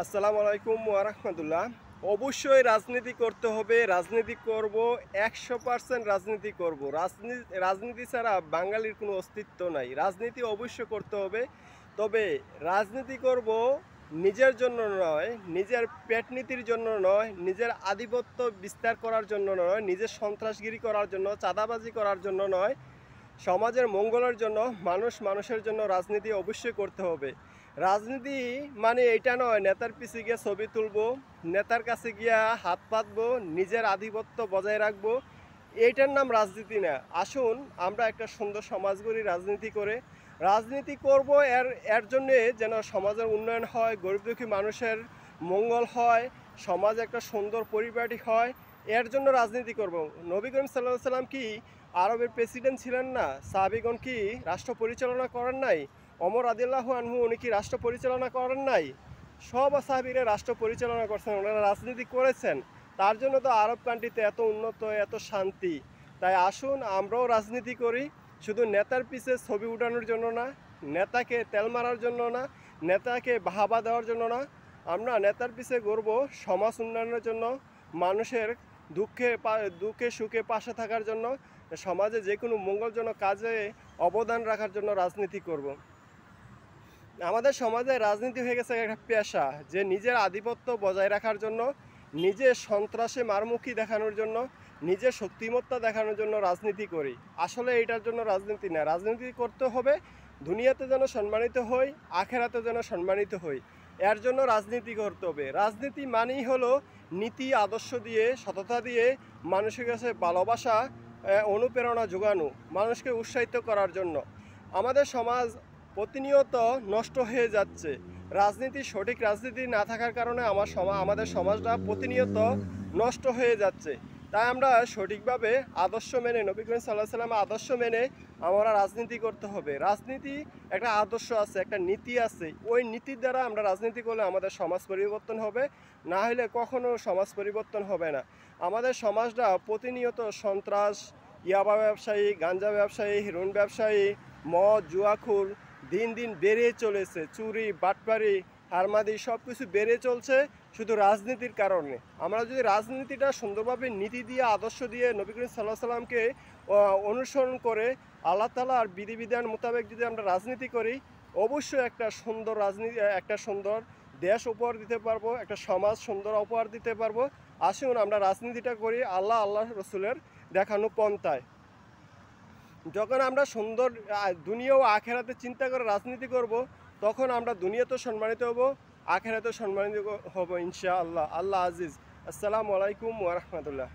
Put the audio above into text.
আসসালামু আলাইকুম ওয়া রাহমাতুল্লাহ। অবশ্যই রাজনীতি করতে হবে, রাজনীতি করব, ১০০% রাজনীতি করব। রাজনীতি ছাড়া বাঙালির কোনো অস্তিত্ব নাই। রাজনীতি অবশ্যই করতে হবে। তবে রাজনীতি করব নিজের জন্য নয়, নিজের পেটনীতির জন্য নয়, নিজের আধিপত্য বিস্তার করার জন্য নয়, নিজের সন্ত্রাসগিরি করার জন্য, চাঁদাবাজি করার জন্য নয়। সমাজের মঙ্গলের জন্য, মানুষের জন্য রাজনীতি অবশ্যই করতে হবে। রাজনীতি মানে এইটা নয় নেতার পিছে গিয়ে ছবি তুলবো, নেতার কাছে গিয়া হাত পাতবো, নিজের আধিপত্য বজায় রাখবো। এইটার নাম রাজনীতি না। আসুন আমরা একটা সুন্দর সমাজ গড়ি রাজনীতি করে। রাজনীতি করব এর এর জন্যে যেন সমাজের উন্নয়ন হয়, গরিব দুঃখী মানুষের মঙ্গল হয়, সমাজ একটা সুন্দর পরিপাটি হয়। এর জন্য রাজনীতি করব। নবী করিম সাল্লাল্লাহু আলাইহি সাল্লাম কি আরবের প্রেসিডেন্ট ছিলেন না? সাহাবীগণ কি রাষ্ট্র পরিচালনা করেন নাই? ওমর রাদিয়াল্লাহু আনহু উনি কি রাষ্ট্র পরিচালনা করেন নাই? সব সাহাবীরা রাষ্ট্র পরিচালনা করছেন, ওনারা রাজনীতি করেছেন। তার জন্য তো আরব কান্ট্রিতে এত উন্নত, এত শান্তি। তাই আসুন আমরাও রাজনীতি করি, শুধু নেতার পিছে ছবি উঠানোর জন্য না, নেতাকে তেল মারার জন্য না, নেতাকে বাহাবা দেওয়ার জন্য না। আমরা নেতার পিছে গড়ব সমাজ উন্নয়নের জন্য, মানুষের দুঃখে সুখে পাশে থাকার জন্য, সমাজে যে কোনো মঙ্গলজনক কাজে অবদান রাখার জন্য রাজনীতি করব। আমাদের সমাজে রাজনীতি হয়ে গেছে একটা পেশা, যে নিজের আধিপত্য বজায় রাখার জন্য, নিজের সন্ত্রাসে মারমুখী দেখানোর জন্য, নিজের শক্তিমত্তা দেখানোর জন্য রাজনীতি করি। আসলে এটার জন্য রাজনীতি না। রাজনীতি করতে হবে দুনিয়াতে যেন সম্মানিত হই, আখেরাতে যেন সম্মানিত হই। এর জন্য রাজনীতি করতে হবে। রাজনীতি মানেই হলো নীতি আদর্শ দিয়ে, সততা দিয়ে মানুষের কাছে ভালোবাসা, অনুপ্রেরণা যোগানো, মানুষকে উৎসাহিত করার জন্য। আমাদের সমাজ প্রতিনিয়ত নষ্ট হয়ে যাচ্ছে। সঠিক রাজনীতি না থাকার কারণে আমাদের সমাজটা প্রতিনিয়ত নষ্ট হয়ে যাচ্ছে। তাই আমরা সঠিকভাবে আদর্শ মেনে, নবী করিম সাল্লাল্লাহু আলাইহি ওয়াসাল্লামের আদর্শ মেনে আমরা রাজনীতি করতে হবে। রাজনীতি একটা আদর্শ আছে, একটা নীতি আছে। ওই নীতির দ্বারা আমরা রাজনীতি করলে আমাদের সমাজ পরিবর্তন হবে, না হলে কখনো সমাজ পরিবর্তন হবে না। আমাদের সমাজটা প্রতিনিয়ত সন্ত্রাস, ইয়াবা ব্যবসায়ী, গাঞ্জা ব্যবসায়ী, হেরোইন ব্যবসায়ী, মদ, জুয়াখোর দিন দিন বেড়ে চলেছে। চুরি, বাটপারি, হারমাদি সব কিছু বেড়ে চলছে শুধু রাজনীতির কারণে। আমরা যদি রাজনীতিটা সুন্দরভাবে নীতি দিয়ে, আদর্শ দিয়ে, নবী করিম সাল্লাল্লাহু আলাইহি ওয়াসাল্লামকে অনুসরণ করে, আল্লাহ তাআলার বিধিবিধান মোতাবেক যদি আমরা রাজনীতি করি, অবশ্যই একটা সুন্দর দেশ উপহার দিতে পারবো, একটা সমাজ সুন্দর উপহার দিতে পারবো। আসুন আমরা রাজনীতিটা করি আল্লাহ রসুলের দেখানো পন্থায়। যখন আমরা সুন্দর দুনিয়া ও আখেরাতে চিন্তা করে রাজনীতি করব, তখন আমরা দুনিয়াতেও সম্মানিত হব, আখেরাতেও সম্মানিত হব ইনশাআল্লাহ। আল্লাহ আজিজ। আসসালামু আলাইকুম ওয়া রাহমাতুল্লাহ।